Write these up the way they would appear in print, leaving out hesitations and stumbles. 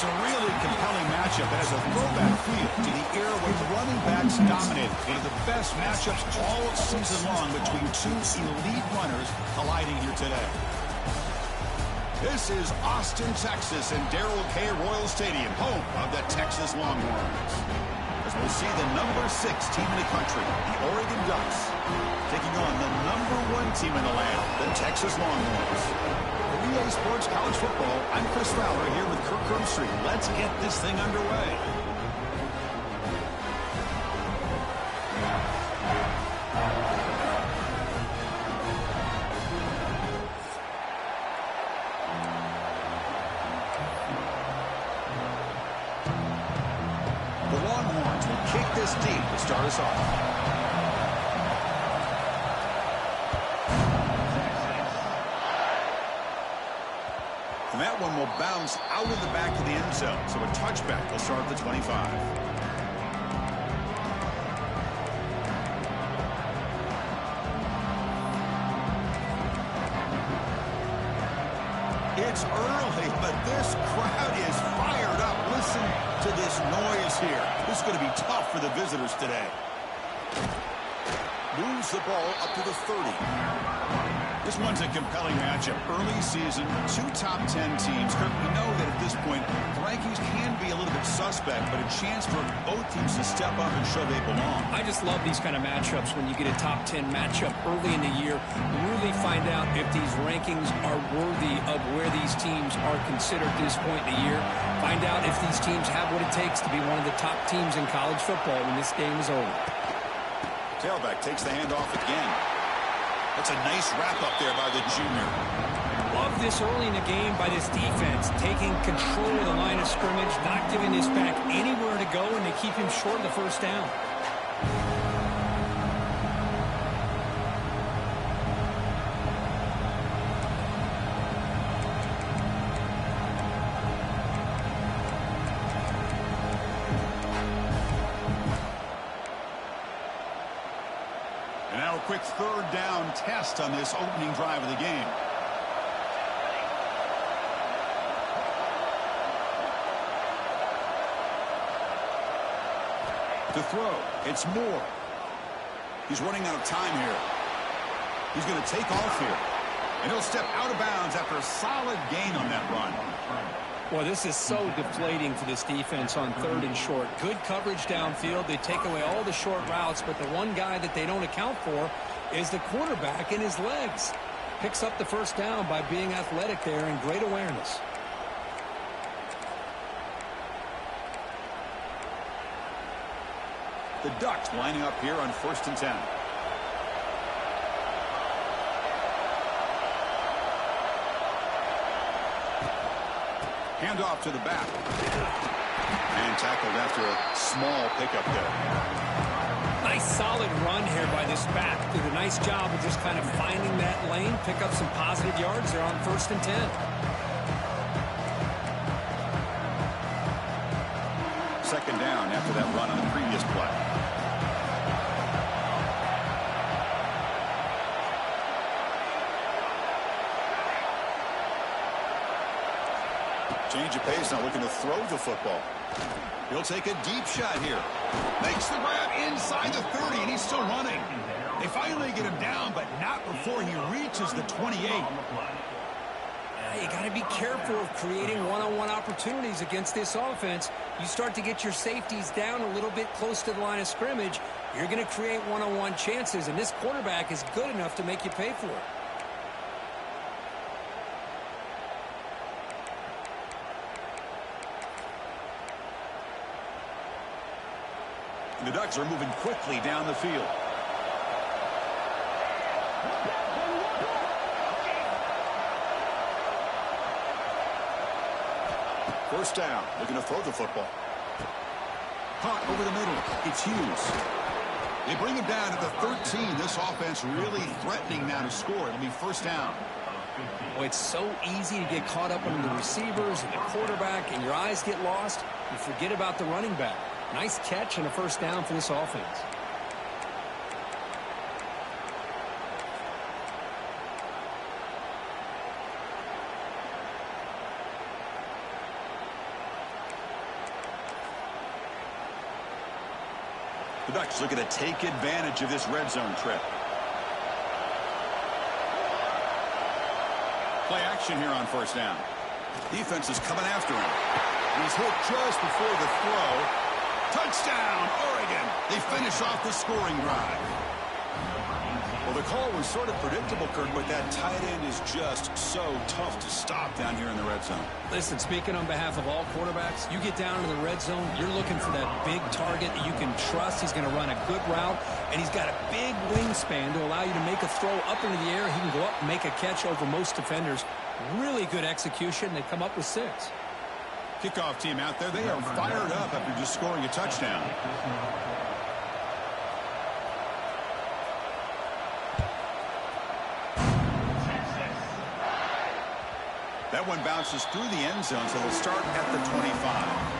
It's a really compelling matchup that has a throwback feel to the era when running backs dominated. One of the best matchups all season long between two elite runners colliding here today. This is Austin, Texas, and Darrell K. Royal Stadium, home of the Texas Longhorns. As we'll see the number 6 team in the country, the Oregon Ducks, taking on the number 1 team in the land, the Texas Longhorns. For EA Sports College Football, I'm Chris Fowler here with Kirk Herbstreit. Let's get this thing underway. The Longhorns will kick this deep to start us off. And that one will bounce out of the back of the end zone. So a touchback will start at the 25. It's early, but this crowd is fired up. Listen to this noise here. This is going to be tough for the visitors today. Moves the ball up to the 30. This one's a compelling matchup. Early season, 2 top 10 teams. Kirk, we know that at this point, the rankings can be a little bit suspect, but a chance for both teams to step up and show they belong. I just love these kind of matchups when you get a top 10 matchup early in the year. Really find out if these rankings are worthy of where these teams are considered at this point in the year. Find out if these teams have what it takes to be one of the top teams in college football when this game is over. Tailback takes the handoff again. That's a nice wrap-up there by the junior. Love this early in the game by this defense, taking control of the line of scrimmage, not giving this back anywhere to go, and they keep him short of the first down. And now a quick third down test on this opening drive of the game. To throw, it's Moore. He's running out of time here. He's going to take off here. And he'll step out of bounds after a solid gain on that run. Well, this is so deflating for this defense on 3rd and short. Good coverage downfield. They take away all the short routes, but the one guy that they don't account for is the quarterback and his legs. Picks up the first down by being athletic there and great awareness. The Ducks lining up here on 1st and 10. Handoff to the back. And tackled after a small pickup there. Nice solid run here by this back. Did a nice job of just kind of finding that lane. Pick up some positive yards there on 1st and 10. Second down after that run on the previous play. Change of pace, now looking to throw the football. He'll take a deep shot here. Makes the grab inside the 30, and he's still running. They finally get him down, but not before he reaches the 28. You got to be careful of creating one-on-one opportunities against this offense. You start to get your safeties down a little bit close to the line of scrimmage, you're going to create one-on-one chances, and this quarterback is good enough to make you pay for it. The Ducks are moving quickly down the field. First down, looking to throw the football. Caught over the middle. It's Hughes. They bring him down to the 13. This offense really threatening now to score. It'll be first down. Well, it's so easy to get caught up on the receivers and the quarterback, and your eyes get lost. You forget about the running back. Nice catch and a first down for this offense. The Ducks looking to take advantage of this red zone trip. Play action here on first down. Defense is coming after him. He's hit just before the throw. Touchdown, Oregon. They finish off the scoring drive. Well, the call was sort of predictable, Kirk, but that tight end is just so tough to stop down here in the red zone. Listen, speaking on behalf of all quarterbacks, you get down in the red zone, you're looking for that big target that you can trust. He's going to run a good route, and he's got a big wingspan to allow you to make a throw up into the air. He can go up and make a catch over most defenders. Really good execution. They come up with 6. Kickoff team out there. They are fired up after just scoring a touchdown. That one bounces through the end zone, so they'll start at the 25.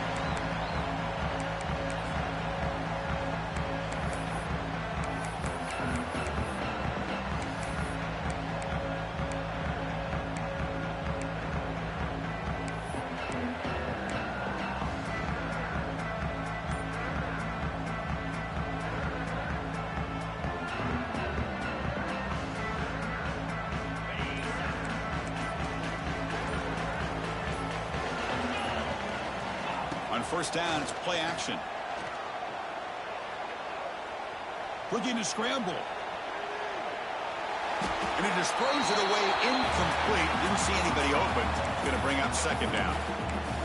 On first down, it's play action. Looking to scramble. And he just throws it away incomplete. Didn't see anybody open. Going to bring up second down.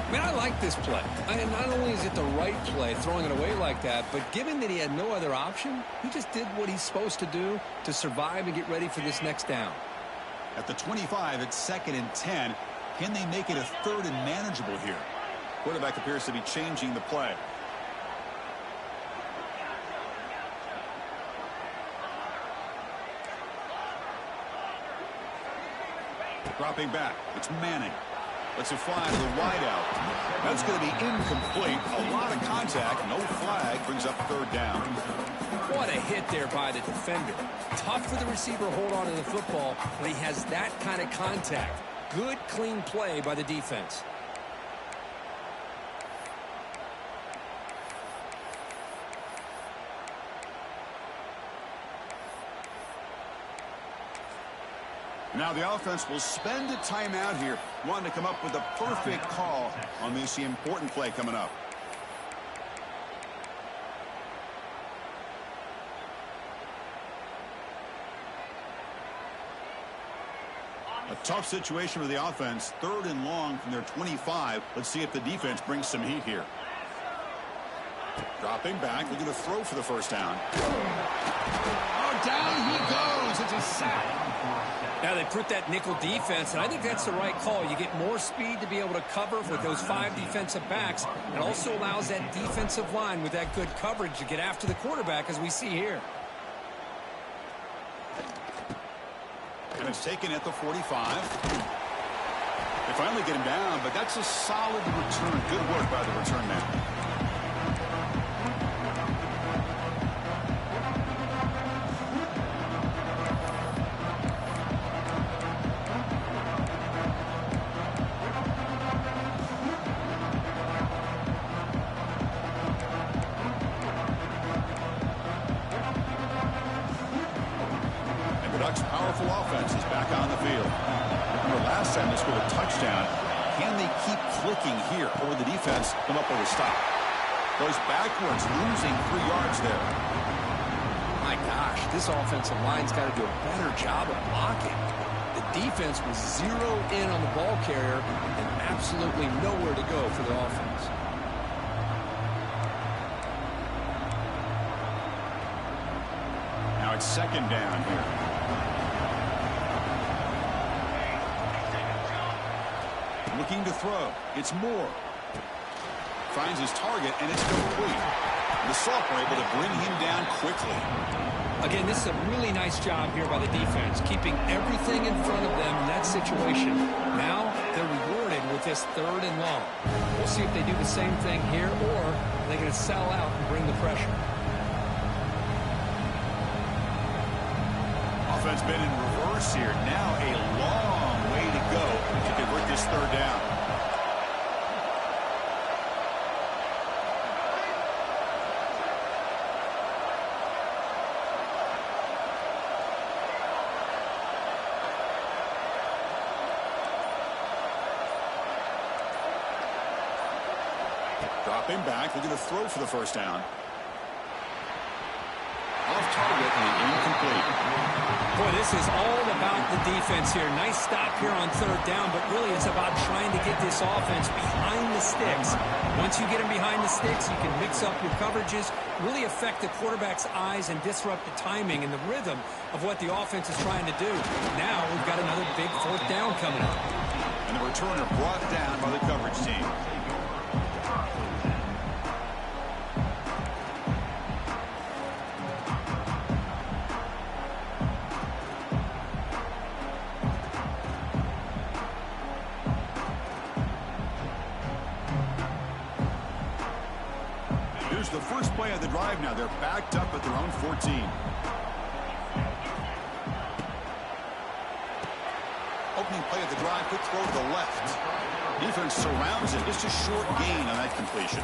I mean, I like this play. Not only is it the right play, throwing it away like that, but given that he had no other option, he just did what he's supposed to do to survive and get ready for this next down. At the 25, it's 2nd and 10. Can they make it a 3rd and manageable here? Quarterback appears to be changing the play. Dropping back. It's Manning. Lets it fly to the wideout. That's going to be incomplete. A lot of contact. No flag. Brings up 3rd down. What a hit there by the defender. Tough for the receiver to hold on to the football when he has that kind of contact. Good, clean play by the defense. Now the offense will spend a timeout here, wanting to come up with a perfect call on this important play coming up. A tough situation for the offense. 3rd and long from their 25. Let's see if the defense brings some heat here. Dropping back, looking to throw for the first down. Oh, down he goes. It's a sack. Now they put that nickel defense, and I think that's the right call. You get more speed to be able to cover with those 5 defensive backs. It also allows that defensive line with that good coverage to get after the quarterback, as we see here. And it's taken at the 45. They finally get him down, but that's a solid return. Good work by the return man. Powerful offense is back on the field. Remember last time they scored a touchdown. Can they keep clicking here, or will the defense come up with a stop? Goes backwards, losing 3 yards there. My gosh, this offensive line's got to do a better job of blocking. The defense was zeroed in on the ball carrier and absolutely nowhere to go for the offense. Now it's 2nd down here. Looking to throw. It's Moore. Finds his target, and it's complete. The Salk were able to bring him down quickly. Again, this is a really nice job here by the defense, keeping everything in front of them in that situation. Now they're rewarded with this 3rd and long. We'll see if they do the same thing here, or they're going to sell out and bring the pressure. Offense been in reverse here. Now a long way to go to convert this 3rd down. Dropping back, looking to throw for the first down. Off target and incomplete. Boy, this is all about the defense here. Nice stop here on third down, but really it's about trying to get this offense behind the sticks. Once you get them behind the sticks, you can mix up your coverages, really affect the quarterback's eyes and disrupt the timing and the rhythm of what the offense is trying to do. Now we've got another big fourth down coming up. And the returner brought down by the coverage team. Here's the first play of the drive now. They're backed up at their own 14. Opening play of the drive, quick throw to the left. Defense surrounds it. Just a short gain on that completion.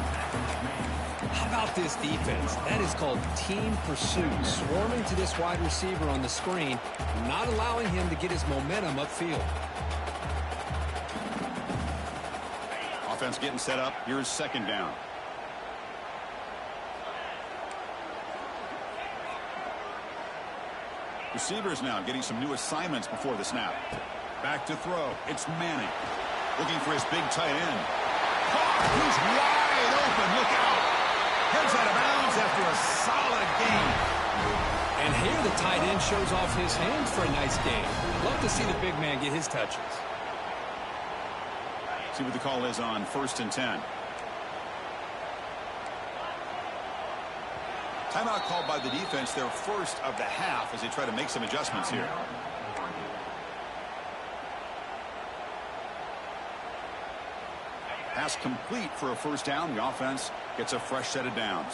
How about this defense? That is called team pursuit. Swarming to this wide receiver on the screen, not allowing him to get his momentum upfield. Offense getting set up. Here's second down. Receivers now getting some new assignments before the snap. Back to throw. It's Manning. Looking for his big tight end. Caught. He's wide open. Look out. Heads out of bounds after a solid gain. And here the tight end shows off his hands for a nice gain. Love to see the big man get his touches. See what the call is on 1st and 10. Timeout called by the defense, their first of the half, as they try to make some adjustments here. Pass complete for a first down. The offense gets a fresh set of downs.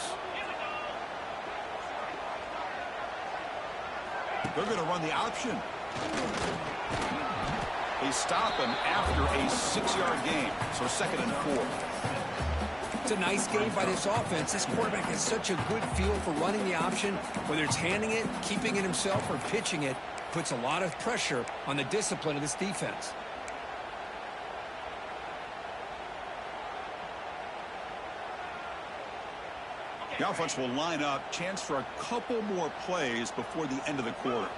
They're going to run the option. They stop him after a 6-yard gain, so 2nd and 4. It's a nice game by this offense. This quarterback has such a good feel for running the option. Whether it's handing it, keeping it himself, or pitching it, puts a lot of pressure on the discipline of this defense. The offense will line up. Chance for a couple more plays before the end of the quarter.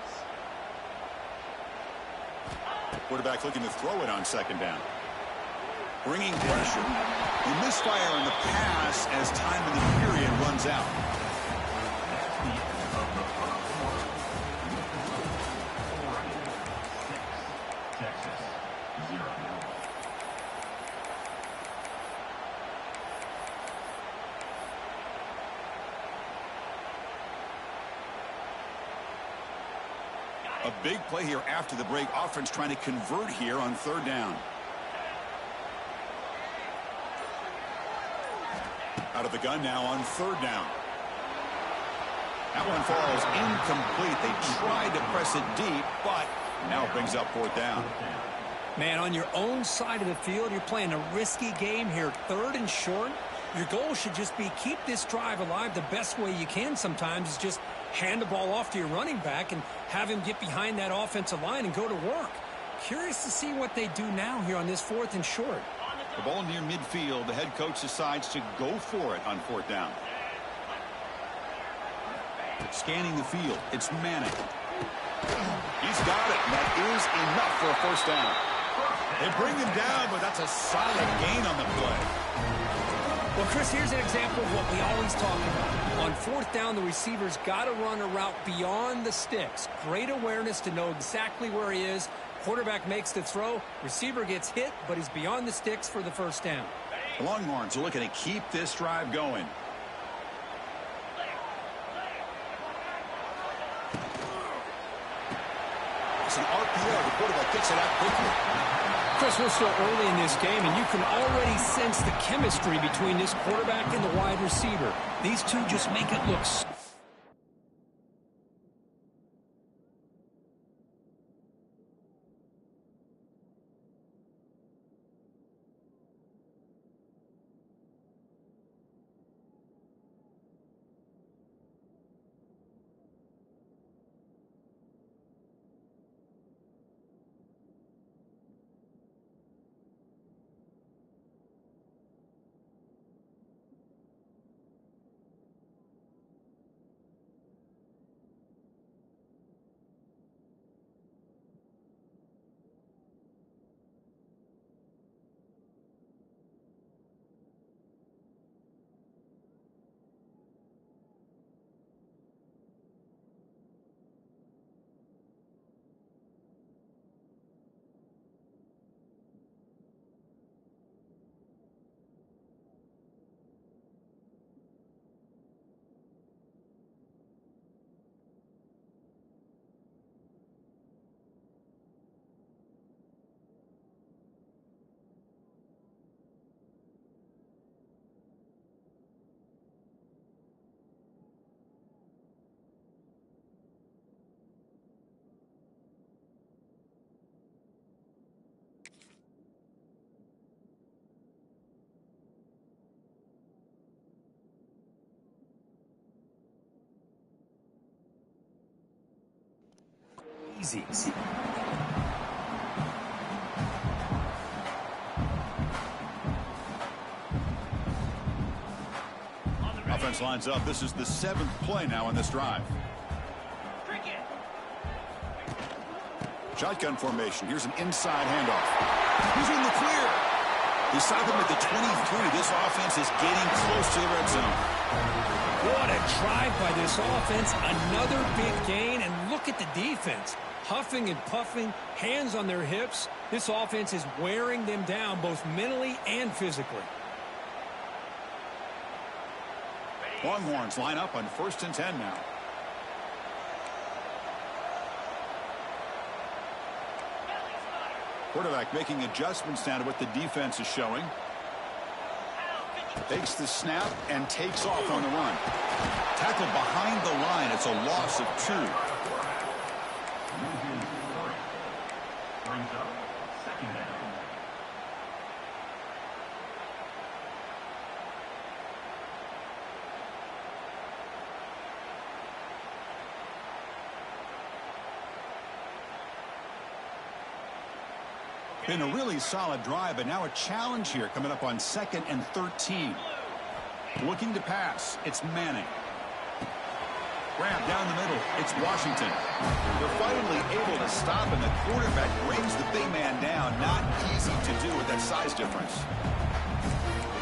Quarterback looking to throw it on 2nd down. Bringing pressure. The misfire in the pass as time in the period runs out. A big play here after the break. Offense trying to convert here on 3rd down. Out of the gun now on 3rd down. That one falls incomplete. They tried to press it deep, but now it brings up 4th down. Man, on your own side of the field, you're playing a risky game here. 3rd and short. Your goal should just be keep this drive alive. The best way you can sometimes is just hand the ball off to your running back and have him get behind that offensive line and go to work. Curious to see what they do now here on this 4th and short. The ball near midfield. The head coach decides to go for it on 4th down. Scanning the field. It's Manning. He's got it. That is enough for a first down. They bring him down, but that's a solid gain on the play. Well, Chris, here's an example of what we always talk about. On 4th down, the receiver's got to run a route beyond the sticks. Great awareness to know exactly where he is. Quarterback makes the throw. Receiver gets hit, but he's beyond the sticks for the first down. The Longhorns are looking to keep this drive going. It's an RPO. The quarterback gets it out quickly. Chris, we're still early in this game, and you can already sense the chemistry between this quarterback and the wide receiver. These two just make it look so easy. Offense lines up. This is the 7th play now in this drive. Shotgun formation. Here's an inside handoff. He's in the clear. They stop him at the 23. This offense is getting close to the red zone. What a drive by this offense. Another big gain, and look at the defense. Huffing and puffing, hands on their hips. This offense is wearing them down both mentally and physically. Longhorns line up on 1st and 10 now. Quarterback making adjustments now to what the defense is showing. Takes the snap and takes off on the run. Tackle behind the line. It's a loss of 2. Brings up 2nd down. Been a really solid drive, but now a challenge here coming up on 2nd and 13. Looking to pass. It's Manning. Grab down the middle. It's Washington. They're finally able to stop, and the quarterback brings the big man down. Not easy to do with that size difference.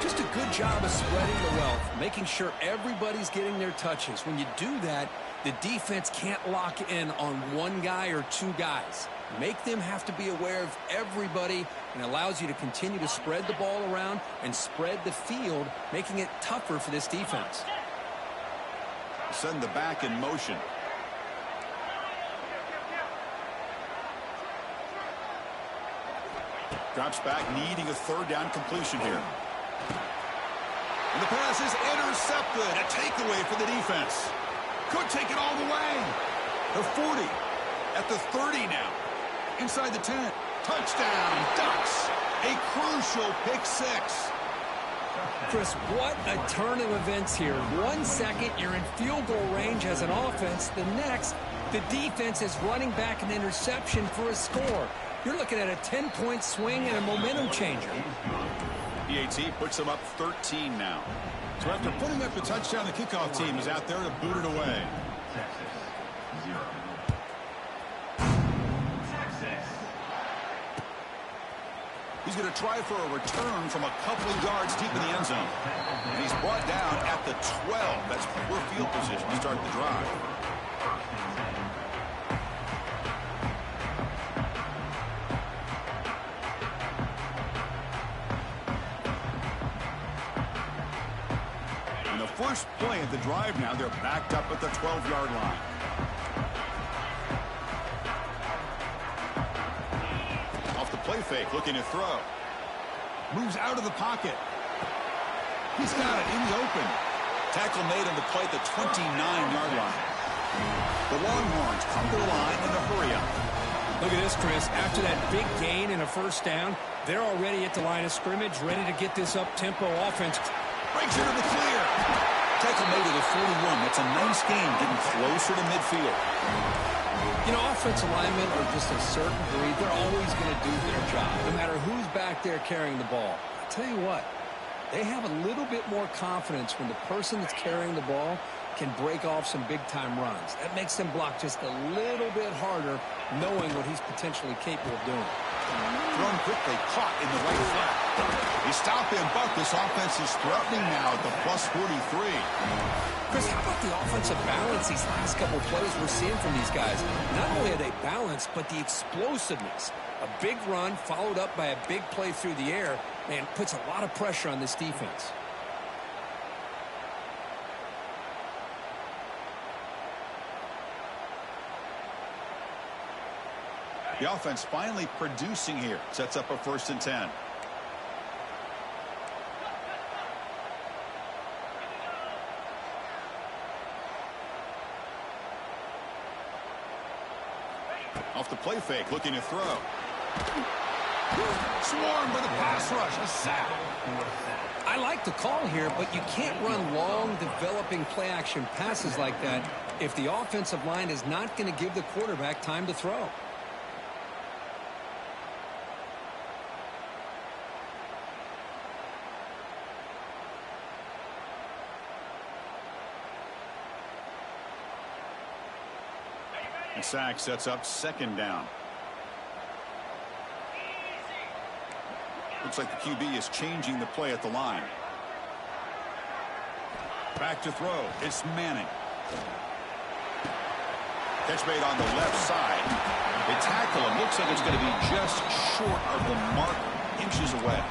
Just a good job of spreading the wealth, making sure everybody's getting their touches. When you do that, the defense can't lock in on one guy or 2 guys. Make them have to be aware of everybody, and allows you to continue to spread the ball around and spread the field, making it tougher for this defense. Send the back in motion. Drops back, needing a 3rd down completion here. And the pass is intercepted. A takeaway for the defense. Could take it all the way. The 40 at the 30 now. Inside the 10. Touchdown, Ducks. A crucial pick 6. Chris, what a turn of events here. 1 second, you're in field goal range as an offense. The next, the defense is running back an interception for a score. You're looking at a 10-point swing and a momentum changer. PAT puts them up 13 now. So after putting up the touchdown, the kickoff team is out there to boot it away. Texas 0. He's going to try for a return from a couple of yards deep in the end zone. And he's brought down at the 12. That's poor field position to start the drive. And the first play of the drive now, they're backed up at the 12-yard line. Play fake, looking to throw. Moves out of the pocket. He's got it in the open. Tackle made on the play at the 29-yard line. The Longhorns come to the line in a hurry up. Look at this, Chris. After that big gain and a 1st down, they're already at the line of scrimmage, ready to get this up-tempo offense. Breaks into the clear. Tackle made at the 41. That's a nice game, getting closer to midfield. You know, offensive linemen are just a certain breed. They're always going to do their job, no matter who's back there carrying the ball. I tell you what, they have a little bit more confidence when the person that's carrying the ball can break off some big-time runs. That makes them block just a little bit harder, knowing what he's potentially capable of doing. Thrown quickly, caught in the right flat. They stop him, but this offense is threatening now at the plus 43. Chris, how about the offensive balance these last couple of plays we're seeing from these guys? Not only are they balanced, but the explosiveness. A big run followed up by a big play through the air, man, puts a lot of pressure on this defense. The offense finally producing here. Sets up a 1st and 10. Off the play fake, looking to throw. Swarmed by the pass rush. A sack. I like the call here, but you can't run long, developing play-action passes like that if the offensive line is not going to give the quarterback time to throw. The sack sets up second down. Looks like the QB is changing the play at the line. Back to throw. It's Manning. Catch made on the left side. They tackle him. Looks like it's going to be just short of the mark, inches away.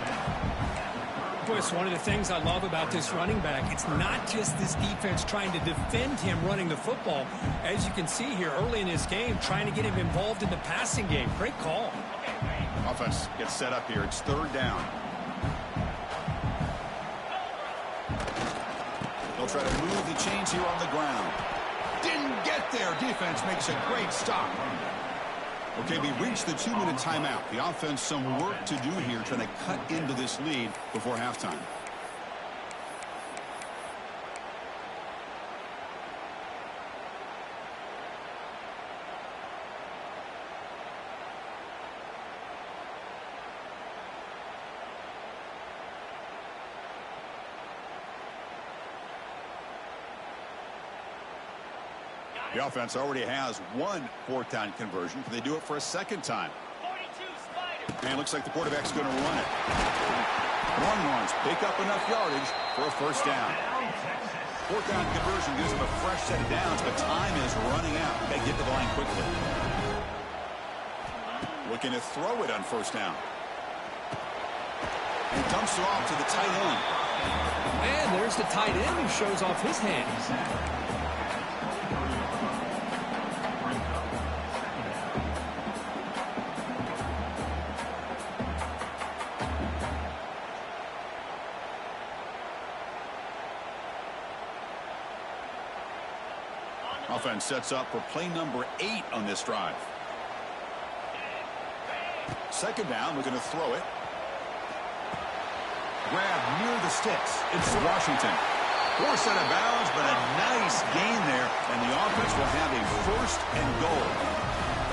Boy, it's one of the things I love about this running back. It's not just this defense trying to defend him running the football. As you can see here early in this game, trying to get him involved in the passing game. Great call. Offense gets set up here. It's third down. They'll try to move the chains here on the ground. Didn't get there. Defense makes a great stop. Okay, we reached the 2-minute timeout. The offense some work to do here, trying to cut into this lead before halftime. The offense already has one fourth-down conversion. Can they do it for a second time? And looks like the quarterback's going to run it. Longhorns pick up enough yardage for a first down. Fourth-down conversion gives them a fresh set of downs, but time is running out. They get to the line quickly. Looking to throw it on first down. And dumps it off to the tight end. And there's the tight end who shows off his hands. Offense sets up for play number 8 on this drive. Second down, we're going to throw it. Grab near the sticks. It's Washington. Forced out of bounds, but a nice gain there, and the offense will have a first and goal.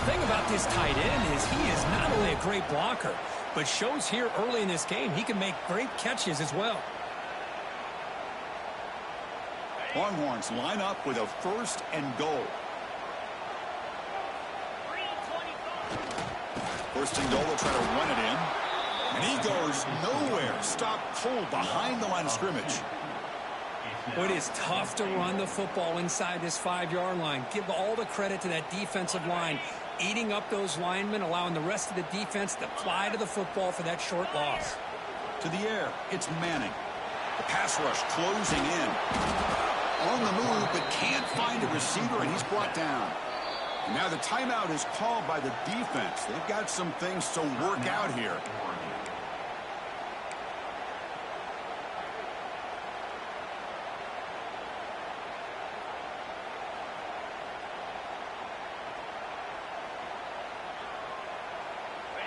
The thing about this tight end is he is not only a great blocker, but shows here early in this game he can make great catches as well. Longhorns line up with a first and goal. First and goal, they'll try to run it in. And he goes nowhere. Stop cold behind the line of scrimmage. Well, it is tough to run the football inside this 5-yard line. Give all the credit to that defensive line, eating up those linemen, allowing the rest of the defense to fly to the football for that short loss. To the air, it's Manning. The pass rush closing in. On the move, but can't find a receiver, and he's brought down. And now the timeout is called by the defense. They've got some things to work out here.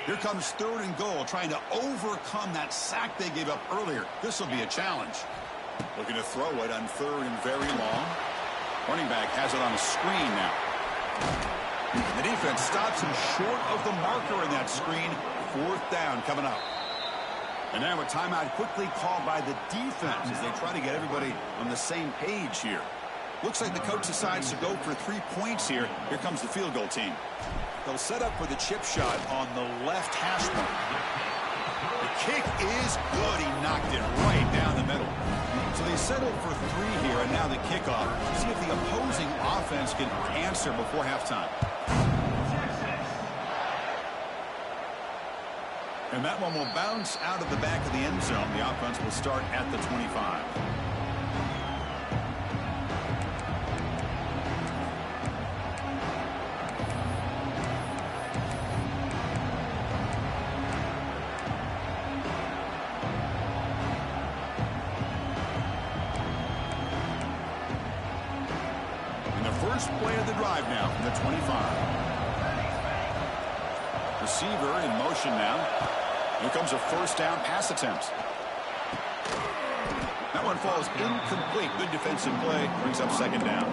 Here comes third and goal, trying to overcome that sack they gave up earlier. This will be a challenge. Looking to throw it on third and very long. Running back has it on a screen now. The defense stops him short of the marker in that screen. Fourth down coming up. And now a timeout quickly called by the defense as they try to get everybody on the same page here. Looks like the coach decides to go for 3 points here. Here comes the field goal team. They'll set up for the chip shot on the left hash mark. The kick is good. He knocked it right down the middle. So they settled for 3 here, and now the kickoff. See if the opposing offense can answer before halftime. And that one will bounce out of the back of the end zone. The offense will start at the 25. Play of the drive now from the 25. Receiver in motion now. Here comes a first down pass attempt. That one falls incomplete. Good defensive play. Brings up second down.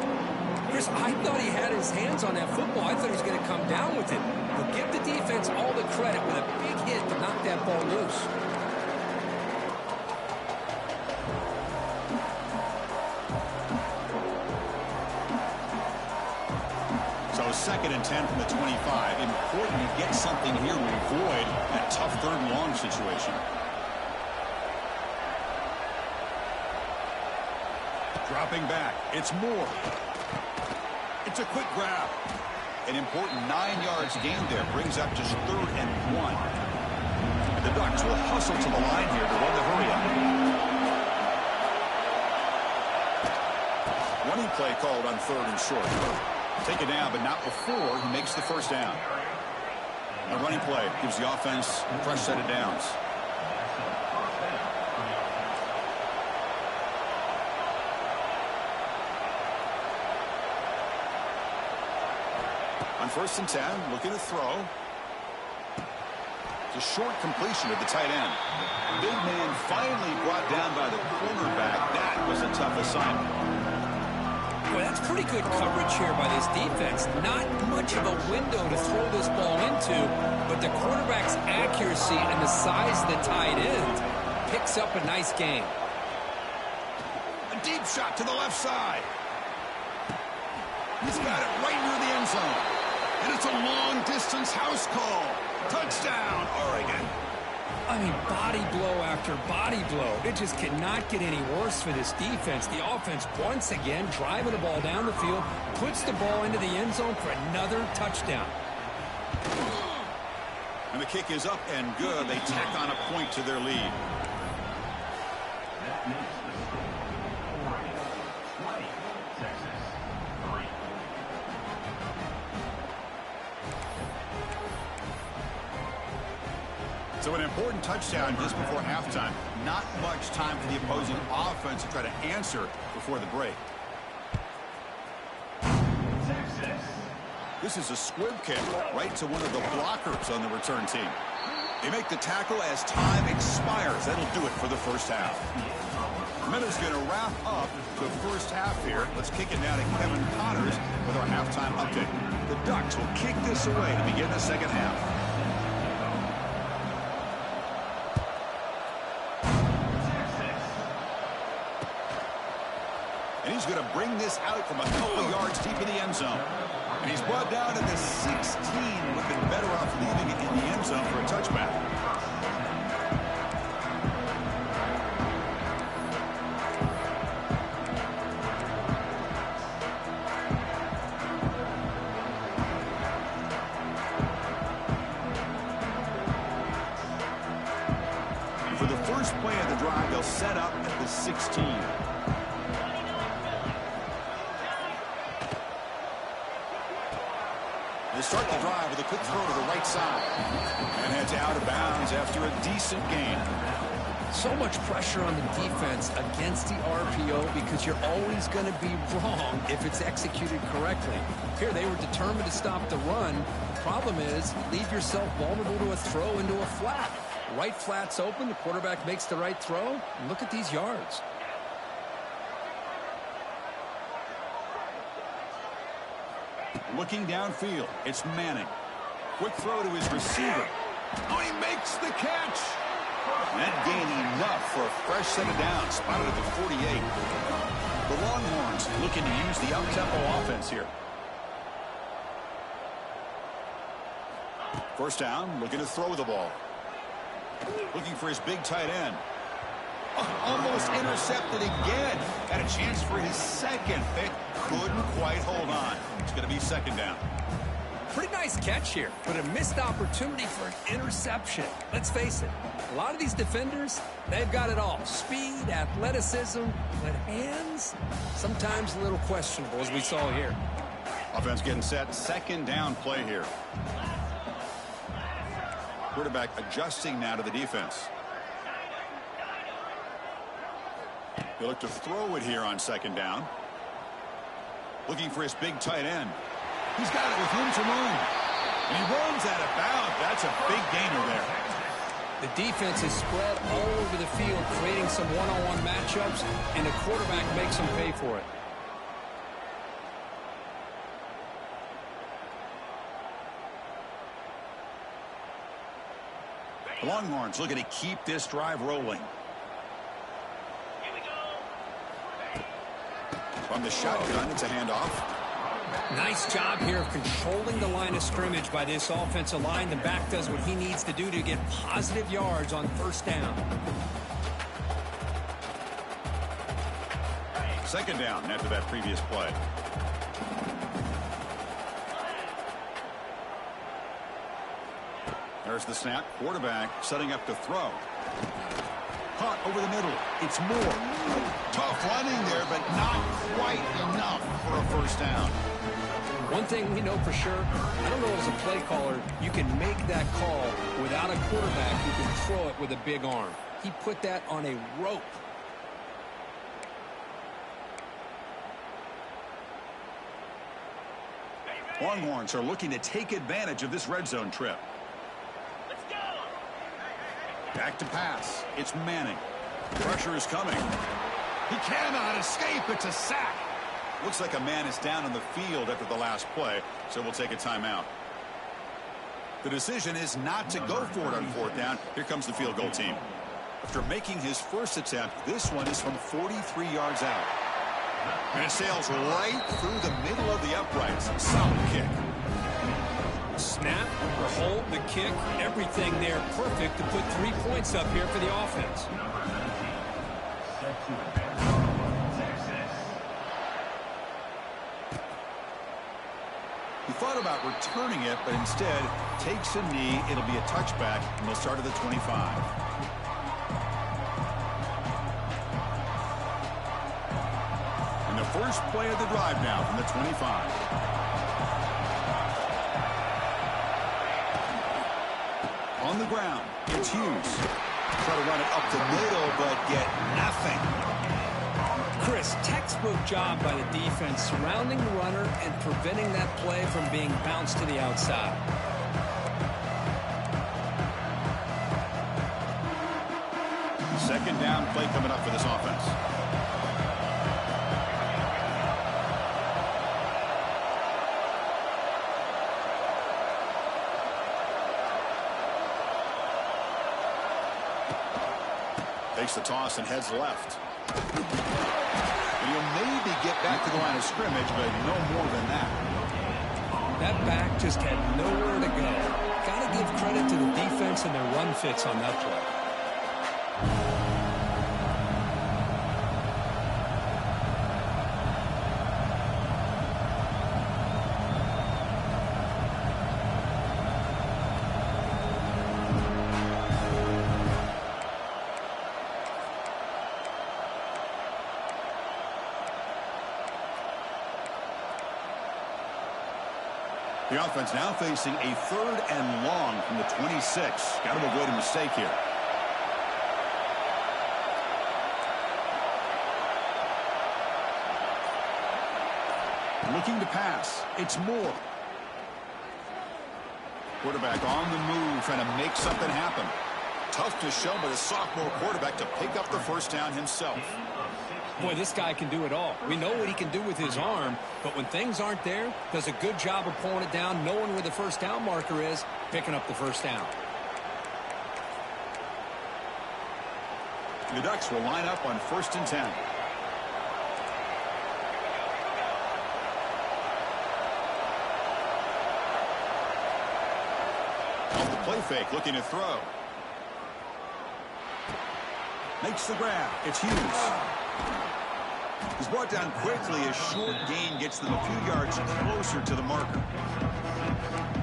Chris, I thought he had his hands on that football. I thought he was going to come down with it. But give the defense all the credit with a big hit to knock that ball loose. So 2nd and 10 from the 25. Important to get something here to avoid that tough 3rd and long situation. Dropping back. It's Moore. It's a quick grab. An important 9 yards gained there. Brings up just 3rd and 1. And the Ducks will hustle to the line here to run the hurry up. Running play called on 3rd and short. Take it down, but not before he makes the first down. A running play gives the offense a fresh set of downs. On 1st and 10, looking to throw. It's a short completion of the tight end. Big man finally brought down by the cornerback. That was a tough assignment. Boy, that's pretty good coverage here by this defense. Not much of a window to throw this ball into, but the quarterback's accuracy and the size of the tight end picks up a nice gain. A deep shot to the left side. He's got it right near the end zone. And it's a long-distance house call. Touchdown, Oregon. I mean, body blow after body blow. It just cannot get any worse for this defense. The offense, once again, driving the ball down the field, puts the ball into the end zone for another touchdown. And the kick is up and good. They tack on a point to their lead. That makes the score Oregon 20, Texas 3. So an important touchdown just before halftime. Not much time for the opposing offense to try to answer before the break. Texas. This is a squib kick right to one of the blockers on the return team. They make the tackle as time expires. That'll do it for the first half. Minutes going to wrap up the first half here. Let's kick it now to Kevin Connors with our halftime update. The Ducks will kick this away to begin the second half. And he's going to bring this out from a couple yards deep in the end zone. And he's brought down to the 16. Would have been better off leaving it in the end zone for a touchback. For the first play of the drive, they'll set up at the 16. They start the drive with a quick throw to the right side. And heads out of bounds after a decent gain. So much pressure on the defense against the RPO because you're always going to be wrong if it's executed correctly. Here, they were determined to stop the run. The problem is you leave yourself vulnerable to a throw into a flat. Right flat's open. The quarterback makes the right throw. And look at these yards. Looking downfield, it's Manning. Quick throw to his receiver. Oh, he makes the catch. That gain enough for a fresh set of downs. Spotted at the 48. The Longhorns looking to use the up-tempo offense here. First down, looking to throw the ball. Looking for his big tight end. Almost intercepted again. Had a chance for his second pick. Couldn't quite hold on. It's going to be second down. Pretty nice catch here, but a missed opportunity for an interception. Let's face it, a lot of these defenders, they've got it all. Speed, athleticism, but hands, sometimes a little questionable, as we saw here. Offense getting set. Second down play here. Quarterback adjusting now to the defense. They look to throw it here on second down. Looking for his big tight end. He's got it with room to run. And he runs out of bounds. That's a big gainer there. The defense is spread all over the field, creating some one-on-one matchups, and the quarterback makes them pay for it. The Longhorns looking to keep this drive rolling. From the shotgun, it's a handoff. Nice job here of controlling the line of scrimmage by this offensive line. The back does what he needs to do to get positive yards on first down. Second down after that previous play. There's the snap. Quarterback setting up to throw. Caught over the middle. It's Moore. Tough running there, but not quite enough for a first down. One thing we know for sure, I don't know as a play caller, you can make that call without a quarterback who can throw it with a big arm. He put that on a rope. Longhorns are looking to take advantage of this red zone trip. Back to pass. It's Manning. Pressure is coming. He cannot escape. It's a sack. Looks like a man is down on the field after the last play, so we'll take a timeout. The decision is not to go for it on fourth down. Here comes the field goal team. After making his first attempt, this one is from 43 yards out. And it sails right through the middle of the uprights. Solid kick. Snap, hold, the kick, everything there perfect to put 3 points up here for the offense. He thought about returning it, but instead takes a knee. It'll be a touchback, and they'll start at the 25. And the first play of the drive now from the 25. On the ground, it's Hughes. Try to run it up the middle, but get nothing. Chris, textbook job by the defense surrounding the runner and preventing that play from being bounced to the outside. Second down play coming up for this offense. Takes the toss and heads left. And he'll maybe get back to the line of scrimmage, but no more than that. That back just had nowhere to go. Got to give credit to the defense and their run fits on that play. The offense now facing a 3rd and long from the 26. Got to avoid a mistake here. Looking to pass. It's Moore. Quarterback on the move, trying to make something happen. Tough to show by the sophomore quarterback to pick up the first down himself. Boy, this guy can do it all. We know what he can do with his arm, but when things aren't there, does a good job of pulling it down, knowing where the first down marker is, picking up the first down. The Ducks will line up on 1st and 10. Off the play fake, looking to throw. Makes the grab. It's Hughes. He's brought down quickly. A short gain gets them a few yards closer to the marker.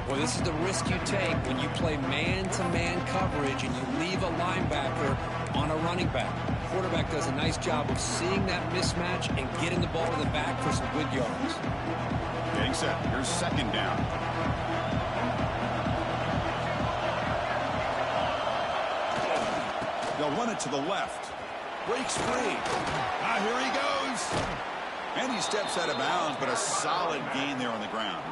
Well, this is the risk you take when you play man-to-man coverage and you leave a linebacker on a running back. Quarterback does a nice job of seeing that mismatch and getting the ball to the back for some good yards. Getting set. Here's 2nd down. They'll run it to the left. Breaks free. Here he goes. And he steps out of bounds, but a solid gain there on the ground.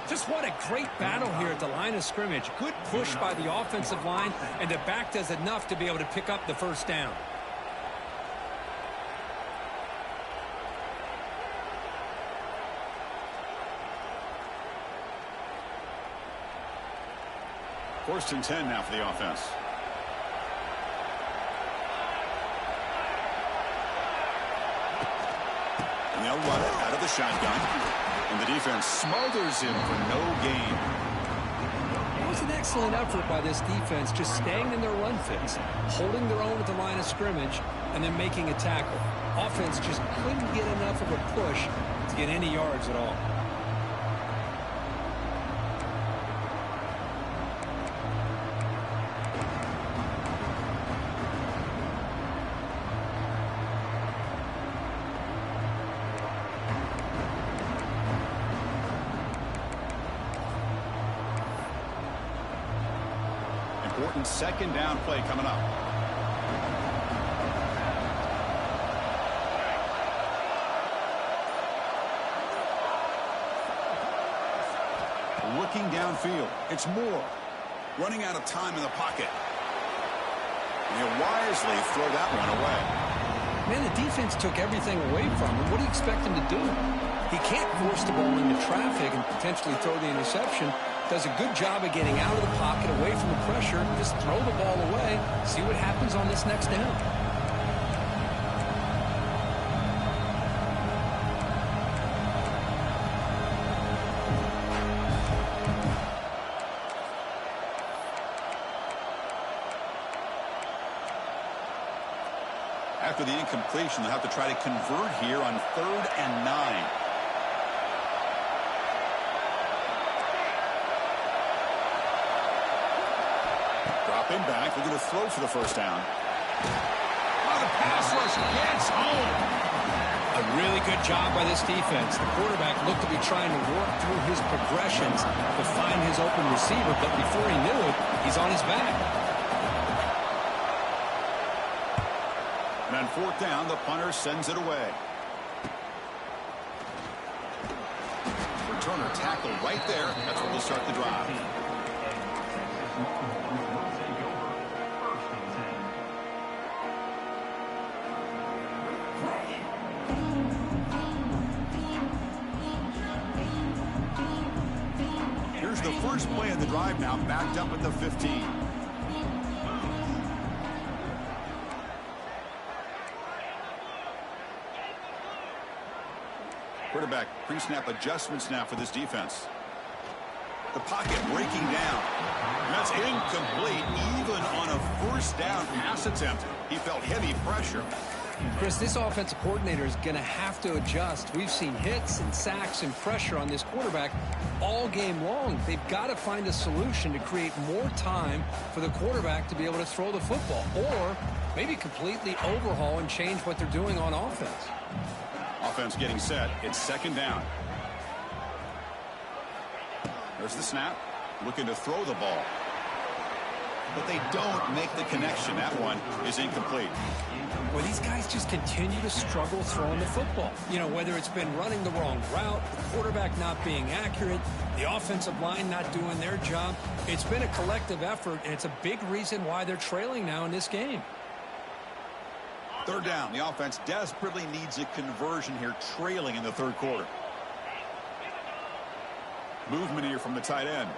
Just what a great battle here at the line of scrimmage. Good push by the offensive line, and the back does enough to be able to pick up the first down. First and 10 now for the offense. And they'll run it out of the shotgun. And the defense smothers him for no gain. It was an excellent effort by this defense, just staying in their run fits, holding their own at the line of scrimmage, and then making a tackle. Offense just couldn't get enough of a push to get any yards at all. Important second down play coming up. Looking downfield. It's Moore. Running out of time in the pocket. And he'll wisely throw that one away. Man, the defense took everything away from him. What do you expect him to do? He can't force the ball into traffic and potentially throw the interception. Does a good job of getting out of the pocket, away from the pressure, just throw the ball away, see what happens on this next down. After the incompletion, they'll have to try to convert here on 3rd and 9. Dropping back, they're going to throw for the first down. Oh, the pass rush gets home. A really good job by this defense. The quarterback looked to be trying to work through his progressions to find his open receiver, but before he knew it, he's on his back. And on 4th down, the punter sends it away. Returner tackle right there. That's where we'll start the drive. Here's the first play of the drive now, backed up at the 15. Quarterback pre-snap adjustments now for this defense. The pocket breaking down. And that's incomplete even on a first down pass attempt. He felt heavy pressure. Chris, this offensive coordinator is going to have to adjust. We've seen hits and sacks and pressure on this quarterback all game long. They've got to find a solution to create more time for the quarterback to be able to throw the football, or maybe completely overhaul and change what they're doing on offense. Offense getting set. It's 2nd down. There's the snap. Looking to throw the ball. But they don't make the connection. That one is incomplete. Well, these guys just continue to struggle throwing the football. You know, whether it's been running the wrong route, the quarterback not being accurate, the offensive line not doing their job. It's been a collective effort, and it's a big reason why they're trailing now in this game. 3rd down. The offense desperately needs a conversion here, trailing in the 3rd quarter. Movement here from the tight end.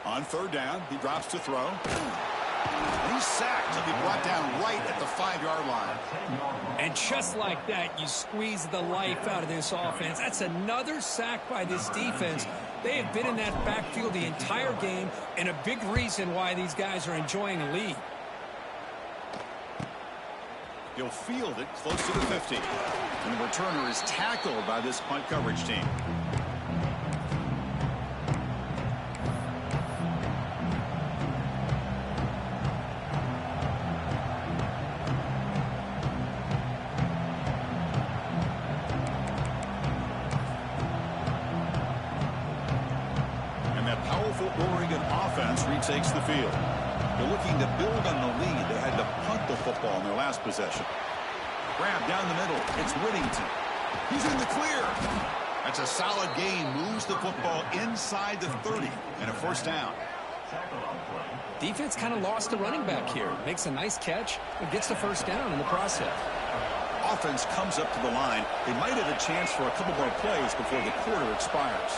On 3rd down, he drops to throw. And he's sacked. He'll be brought down right at the 5-yard line. And just like that, you squeeze the life out of this offense. That's another sack by this defense. They have been in that backfield the entire game, and a big reason why these guys are enjoying a lead. He'll field it close to the 50. And the returner is tackled by this punt coverage team. And that powerful Oregon offense retakes the field. They're looking to build on the lead. They had to punt the football in their last possession. Grab down the middle. It's Whittington. He's in the clear. That's a solid gain. Moves the football inside the 30 and a first down. Defense kind of lost the running back here. Makes a nice catch and gets the first down in the process. Offense comes up to the line. They might have a chance for a couple more plays before the quarter expires.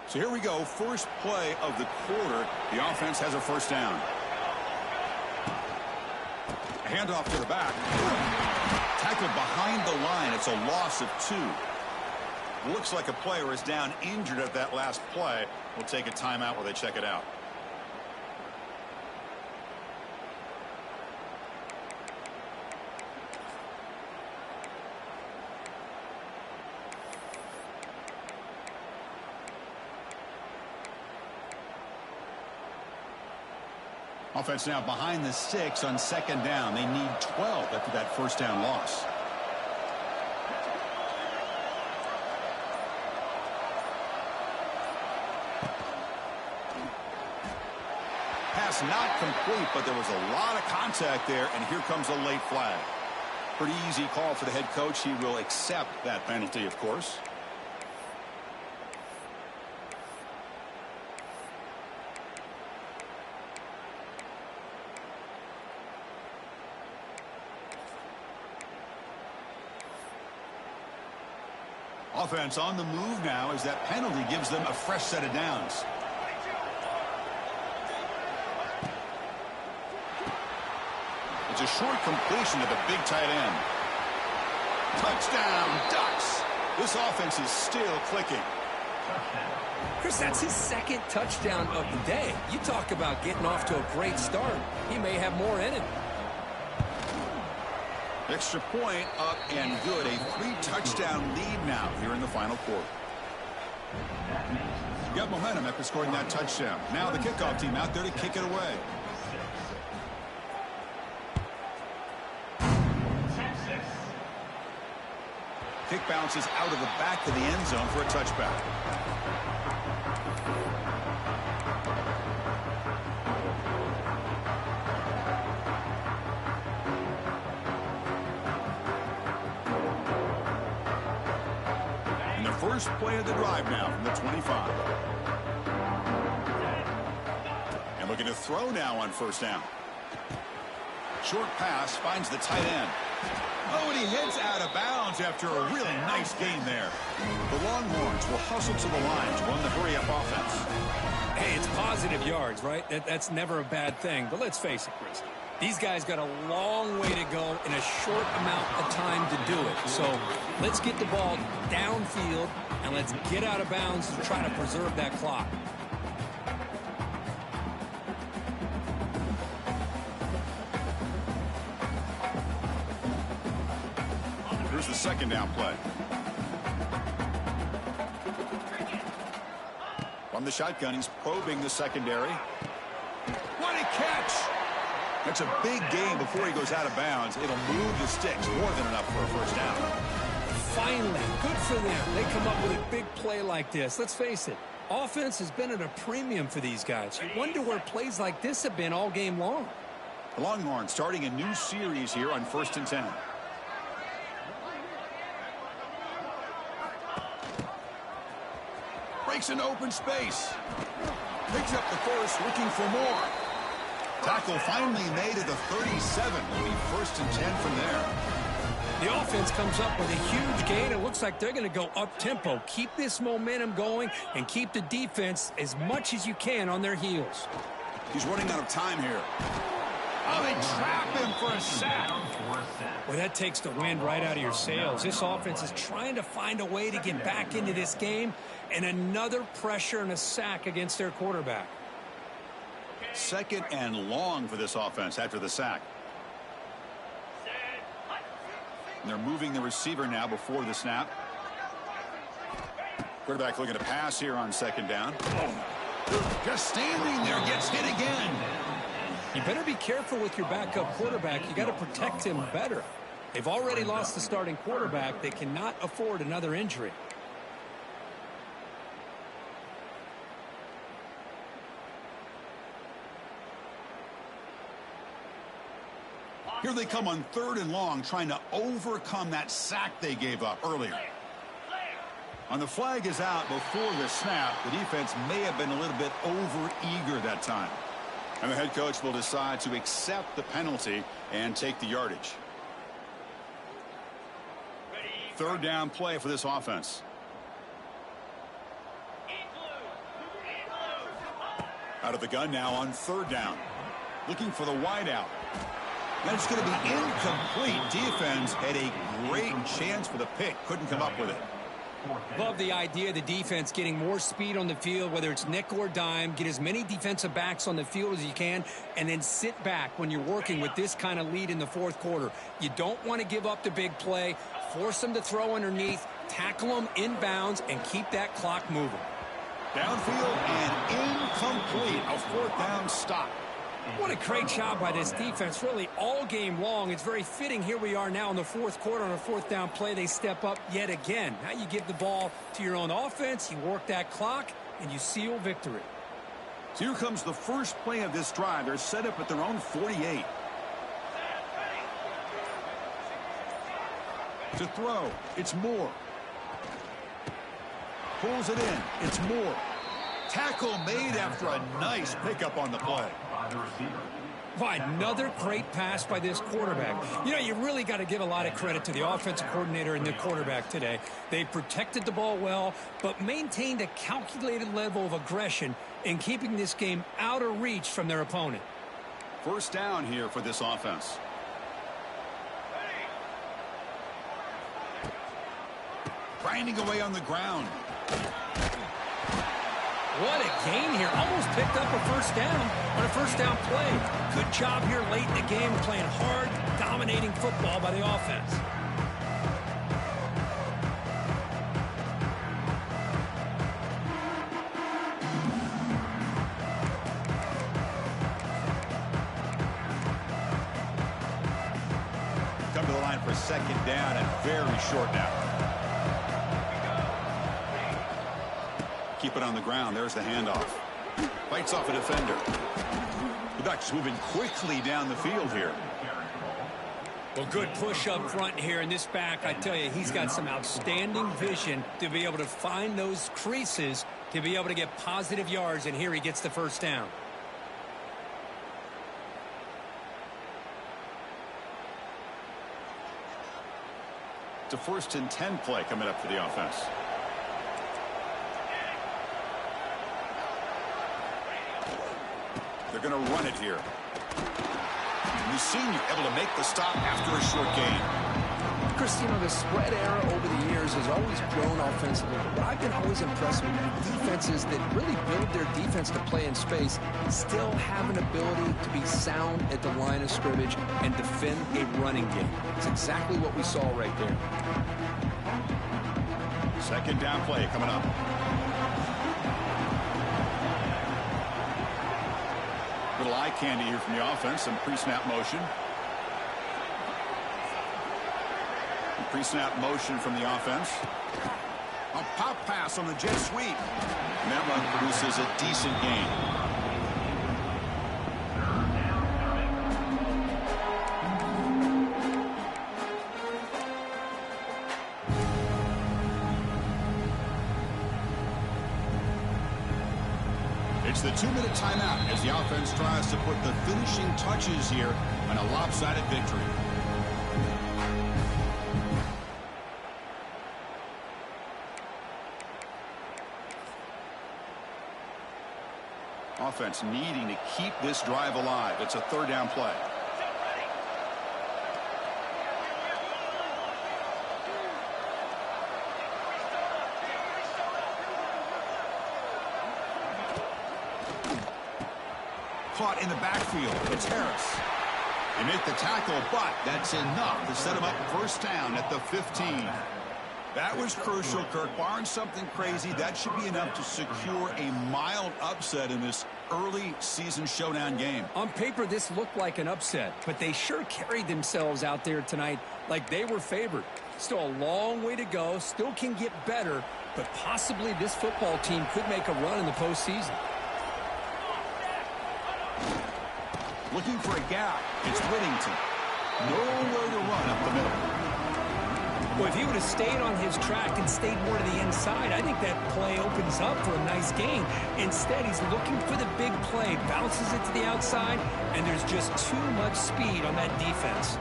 So here we go, first play of the quarter. The offense has a first down. A handoff to the back. Tackled behind the line. It's a loss of 2. Looks like a player is down injured at that last play. We'll take a timeout while they check it out. Offense now behind the 6 on second down. They need 12 after that first down loss. Pass not complete, but there was a lot of contact there, and here comes a late flag. Pretty easy call for the head coach. He will accept that penalty, of course. Offense on the move now as that penalty gives them a fresh set of downs. It's a short completion to the big tight end. Touchdown, Ducks. This offense is still clicking. Chris, that's his second touchdown of the day. You talk about getting off to a great start. He may have more in it. Extra point up and good. A 3-touchdown lead now here in the final quarter. You got momentum after scoring that touchdown. Now the kickoff team out there to kick it away. Kick bounces out of the back of the end zone for a touchback. First play of the drive now from the 25. And looking to throw now on first down. Short pass finds the tight end. Oh, and he hits out of bounds after a really nice gain there. The Longhorns will hustle to the line to run the hurry-up offense. Hey, it's positive yards, right? That's never a bad thing. But let's face it, Chris. These guys got a long way to go in a short amount of time to do it. So let's get the ball downfield and let's get out of bounds to try to preserve that clock. Here's the second down play. From the shotgun, he's probing the secondary. What a catch! That's a big gain before he goes out of bounds. It'll move the sticks more than enough for a first down. Finally, good for them. They come up with a big play like this. Let's face it, offense has been at a premium for these guys. You wonder where plays like this have been all game long. The Longhorns starting a new series here on 1st and 10. Breaks an open space. Picks up the first, looking for more. Tackle finally made at the 37. It'll be 1st and 10 from there. The offense comes up with a huge gain. It looks like they're going to go up-tempo. Keep this momentum going and keep the defense as much as you can on their heels. He's running out of time here. Oh, they trap him for a sack. Well, that takes the wind right out of your sails. This offense is trying to find a way to get back into this game, and another pressure and a sack against their quarterback. Second and long for this offense after the sack. And they're moving the receiver now before the snap. Quarterback looking to pass here on second down. Just standing there, gets hit again. You better be careful with your backup quarterback. You got to protect him better. They've already lost the starting quarterback. They cannot afford another injury. Here they come on 3rd and long, trying to overcome that sack they gave up earlier. On the flag is out before the snap. The defense may have been a little bit over-eager that time. And the head coach will decide to accept the penalty and take the yardage. 3rd down play for this offense. Out of the gun now on 3rd down. Looking for the wideout. That's going to be incomplete. Defense had a great chance for the pick. Couldn't come up with it. Love the idea of the defense getting more speed on the field, whether it's nickel or dime. Get as many defensive backs on the field as you can, and then sit back when you're working with this kind of lead in the 4th quarter. You don't want to give up the big play. Force them to throw underneath, tackle them inbounds, and keep that clock moving. Downfield and incomplete. A 4th down stop. What a great job by this defense, really, all game long. It's very fitting. Here we are now in the 4th quarter on a 4th down play. They step up yet again. Now you give the ball to your own offense, you work that clock, and you seal victory. So here comes the first play of this drive. They're set up at their own 48. To throw, it's Moore. Pulls it in, it's Moore. Tackle made after a nice pickup on the play. Another great pass by this quarterback. You know, you really got to give a lot of credit to the offensive coordinator and the quarterback today. They protected the ball well, but maintained a calculated level of aggression in keeping this game out of reach from their opponent. 1st down here for this offense. Grinding away on the ground. What a gain here. Almost picked up a 1st down on a 1st down play. Good job here late in the game, playing hard, dominating football by the offense. Come to the line for 2nd down and very short now. Keep it on the ground. There's the handoff. Fights off a defender. The Ducks moving quickly down the field here. Well, good push up front here in this back. I tell you, he's got some outstanding vision to be able to find those creases to be able to get positive yards, and here he gets the 1st down. It's a 1st and 10 play coming up for the offense. They're going to run it here. And the senior able to make the stop after a short gain. Chris, you know, the spread era over the years has always grown offensively, but I've been always impressed with defenses that really build their defense to play in space, still have an ability to be sound at the line of scrimmage and defend a running game. It's exactly what we saw right there. 2nd down play coming up. Little eye candy here from the offense. Some pre-snap motion. Pre-snap motion from the offense. A pop pass on the jet sweep. And that run produces a decent gain. It's the 2-minute timeout as the offense tries to put the finishing touches here on a lopsided victory. Offense needing to keep this drive alive. It's a 3rd down play. Caught in the backfield. It's Harris. They make the tackle, but that's enough to set him up first down at the 15. That was crucial, Kirk. Barring something crazy, that should be enough to secure a mild upset in this early season showdown game. On paper, this looked like an upset, but they sure carried themselves out there tonight like they were favored. Still a long way to go, still can get better, but possibly this football team could make a run in the postseason. Looking for a gap. It's Whittington. Nowhere to run up the middle. Well, if he would have stayed on his track and stayed more to the inside, I think that play opens up for a nice gain. Instead, he's looking for the big play, bounces it to the outside, and there's just too much speed on that defense.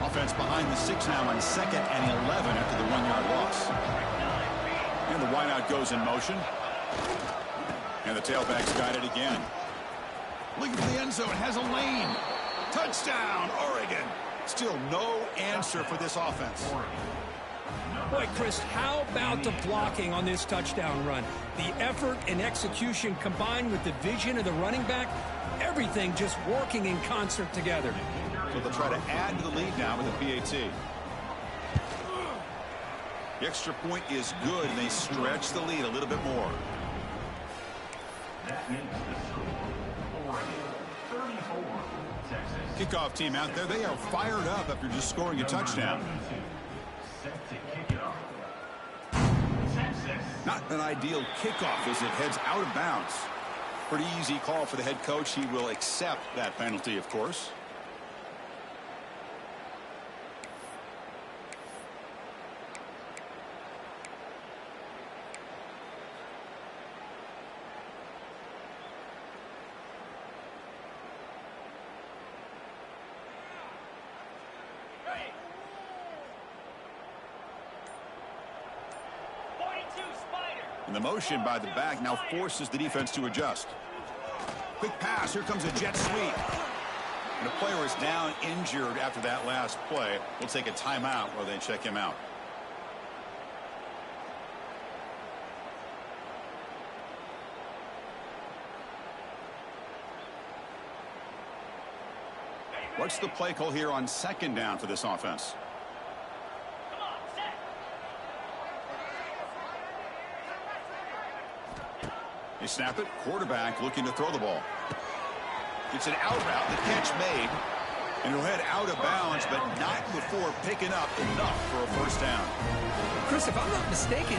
Offense behind the 6 now on 2nd and 11 after the 1-yard loss. And the wideout goes in motion. And the tailback's got it again. Looking for the end zone, has a lane. Touchdown, Oregon. Still no answer for this offense. Boy, Chris, how about the blocking on this touchdown run? The effort and execution combined with the vision of the running back, everything just working in concert together. So they'll try to add to the lead now with a PAT. The extra point is good, and they stretch the lead a little bit more. That makes the score. Oregon 34, Texas. Kickoff team out there, they are fired up after just scoring a touchdown. Set to kick it off. Texas. Not an ideal kickoff as it heads out of bounds. Pretty easy call for the head coach. He will accept that penalty, of course. And the motion by the back now forces the defense to adjust. Quick pass. Here comes a jet sweep. And the player is down injured after that last play. We'll take a timeout while they check him out. What's the play call here on 2nd down for this offense? They snap it. Quarterback looking to throw the ball. It's an out route. The catch made. And he'll head out of bounds, but not before picking up enough for a first down. Chris, if I'm not mistaken,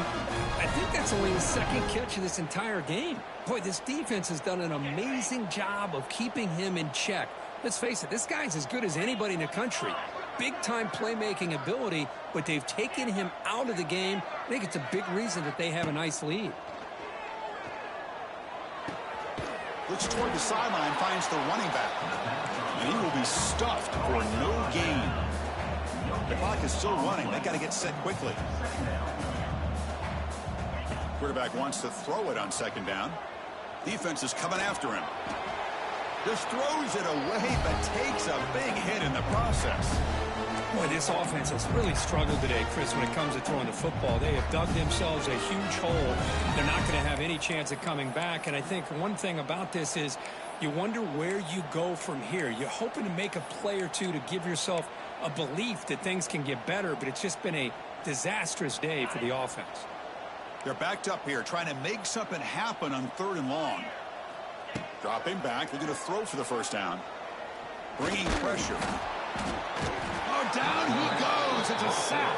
I think that's only his 2nd catch of this entire game. Boy, this defense has done an amazing job of keeping him in check. Let's face it, this guy's as good as anybody in the country. Big-time playmaking ability, but they've taken him out of the game. I think it's a big reason that they have a nice lead. Looks toward the sideline, finds the running back. And he will be stuffed for no gain. The clock is still running. They got to get set quickly. Quarterback wants to throw it on 2nd down. Defense is coming after him. Just throws it away, but takes a big hit in the process. Boy, this offense has really struggled today, Chris, when it comes to throwing the football. They have dug themselves a huge hole. They're not going to have any chance of coming back. And I think one thing about this is you wonder where you go from here. You're hoping to make a play or two to give yourself a belief that things can get better, but it's just been a disastrous day for the offense. They're backed up here, trying to make something happen on 3rd and long. Dropping back, they're going to throw for the first down. Bringing pressure. Oh, down he goes. It's a sack.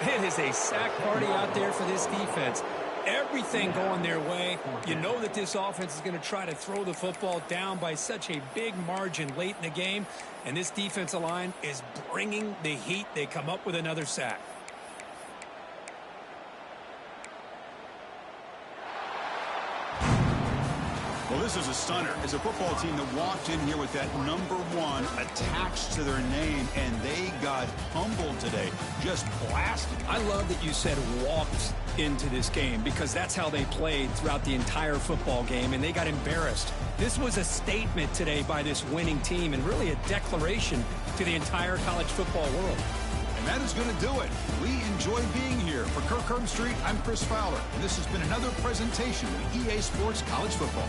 It is a sack party out there for this defense. Everything going their way. You know that this offense is going to try to throw the football down by such a big margin late in the game. And this defensive line is bringing the heat. They come up with another sack. Well, this is a stunner. It's a football team that walked in here with that number 1 attached to their name, and they got humbled today. Just blasted. I love that you said walked into this game because that's how they played throughout the entire football game, and they got embarrassed. This was a statement today by this winning team and really a declaration to the entire college football world. And that is going to do it. We enjoy being here. For Kirk Herbstreit, I'm Chris Fowler, and this has been another presentation of EA Sports College Football.